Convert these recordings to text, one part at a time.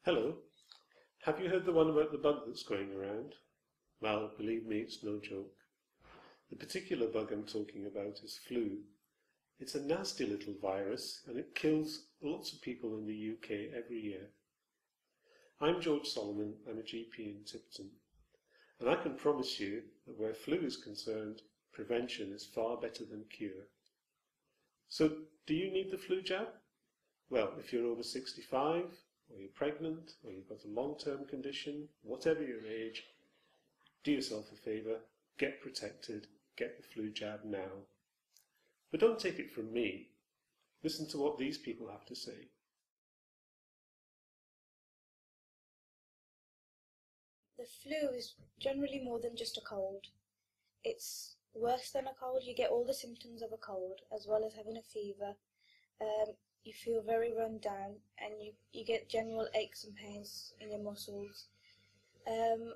Hello. Have you heard the one about the bug that's going around? Well, believe me, it's no joke. The particular bug I'm talking about is flu. It's a nasty little virus and it kills lots of people in the UK every year. I'm George Solomon, I'm a GP in Tipton, and I can promise you that where flu is concerned, prevention is far better than cure. So, do you need the flu jab? Well, if you're over 65, or you're pregnant, or you've got a long-term condition, whatever your age, do yourself a favour, get protected, get the flu jab now. But don't take it from me. Listen to what these people have to say. The flu is generally more than just a cold. It's worse than a cold. You get all the symptoms of a cold, as well as having a fever. You feel very run down, and you get general aches and pains in your muscles.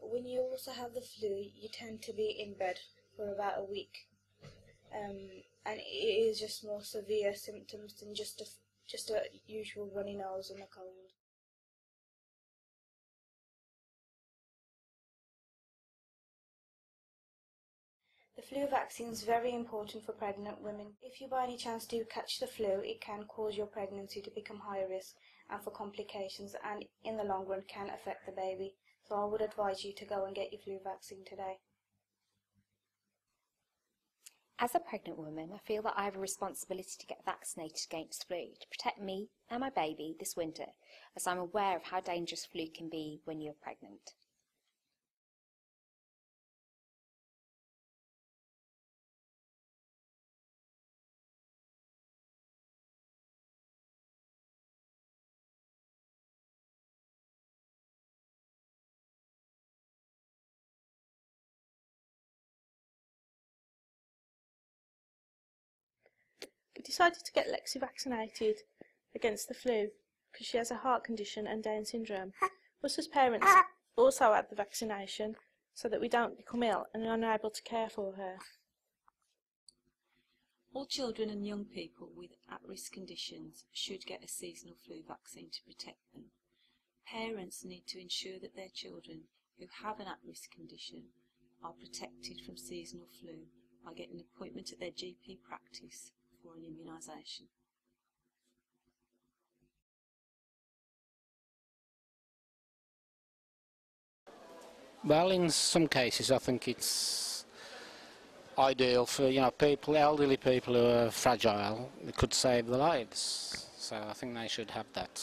When you also have the flu, you tend to be in bed for about a week, and it is just more severe symptoms than just a usual runny nose and a cold. The flu vaccine is very important for pregnant women. If you by any chance do catch the flu, it can cause your pregnancy to become high risk and for complications, and in the long run can affect the baby. So I would advise you to go and get your flu vaccine today. As a pregnant woman, I feel that I have a responsibility to get vaccinated against flu to protect me and my baby this winter, as I'm aware of how dangerous flu can be when you're pregnant. We decided to get Lexi vaccinated against the flu because she has a heart condition and Down syndrome. Us as parents also had the vaccination so that we don't become ill and are unable to care for her. All children and young people with at-risk conditions should get a seasonal flu vaccine to protect them. Parents need to ensure that their children who have an at-risk condition are protected from seasonal flu by getting an appointment at their GP practice for an immunisation. Well, in some cases I think it's ideal for people, elderly people who are fragile. It could save their lives, so I think they should have that.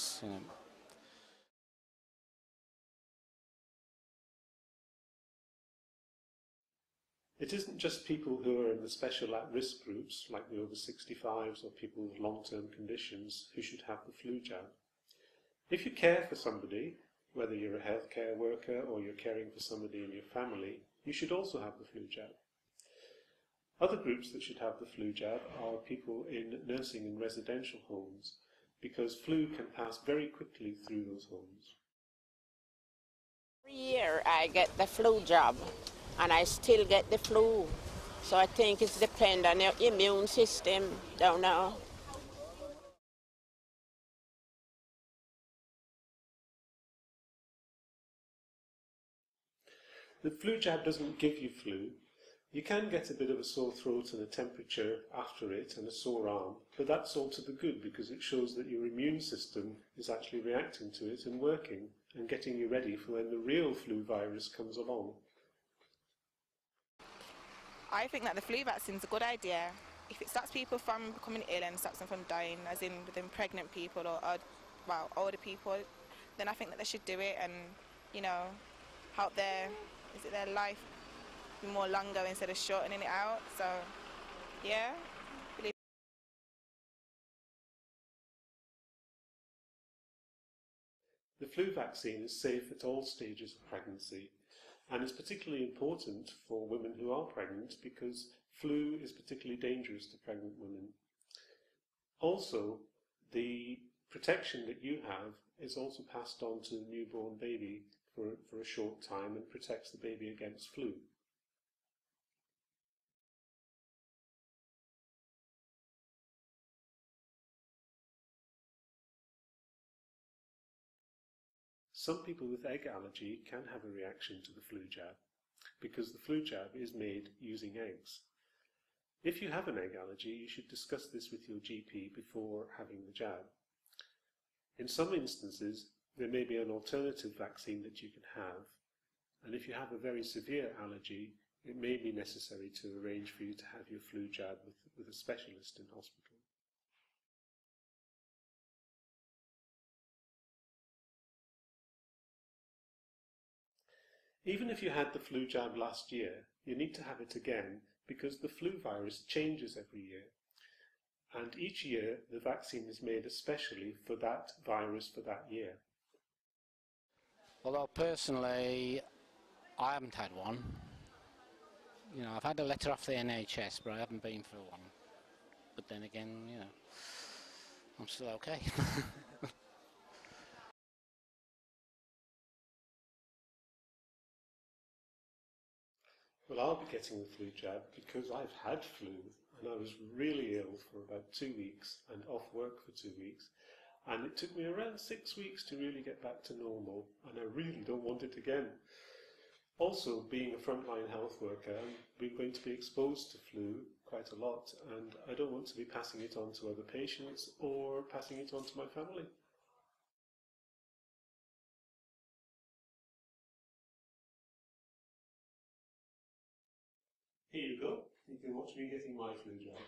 It isn't just people who are in the special at-risk groups, like the over 65s or people with long-term conditions, who should have the flu jab. If you care for somebody, whether you're a healthcare worker or you're caring for somebody in your family, you should also have the flu jab. Other groups that should have the flu jab are people in nursing and residential homes, because flu can pass very quickly through those homes. Every year I get the flu jab, and I still get the flu. So I think it depends on your immune system, don't know. The flu jab doesn't give you flu. You can get a bit of a sore throat and a temperature after it and a sore arm, but that's all to the good because it shows that your immune system is actually reacting to it and working and getting you ready for when the real flu virus comes along. I think that the flu vaccine is a good idea. If it stops people from becoming ill and stops them from dying, as in within pregnant people or older people, then I think that they should do it and, help their life be more longer instead of shortening it out. So, yeah. The flu vaccine is safe at all stages of pregnancy, and is particularly important for women who are pregnant because flu is particularly dangerous to pregnant women. Also, the protection that you have is also passed on to the newborn baby for a short time and protects the baby against flu. some people with egg allergy can have a reaction to the flu jab because the flu jab is made using eggs. If you have an egg allergy, you should discuss this with your GP before having the jab. In some instances, there may be an alternative vaccine that you can have, and if you have a very severe allergy, it may be necessary to arrange for you to have your flu jab with a specialist in hospital. Even if you had the flu jab last year, you need to have it again because the flu virus changes every year. And each year, the vaccine is made especially for that virus for that year. Although personally, I haven't had one. You know, I've had a letter off the NHS, but I haven't been for one. But then again, you know, I'm still okay. Well, I'll be getting the flu jab because I've had flu and I was really ill for about 2 weeks and off work for 2 weeks. And it took me around 6 weeks to really get back to normal, and I really don't want it again. Also, being a frontline health worker, I'm going to be exposed to flu quite a lot, and I don't want to be passing it on to other patients or passing it on to my family. Here you go. You can watch me getting my flu jab.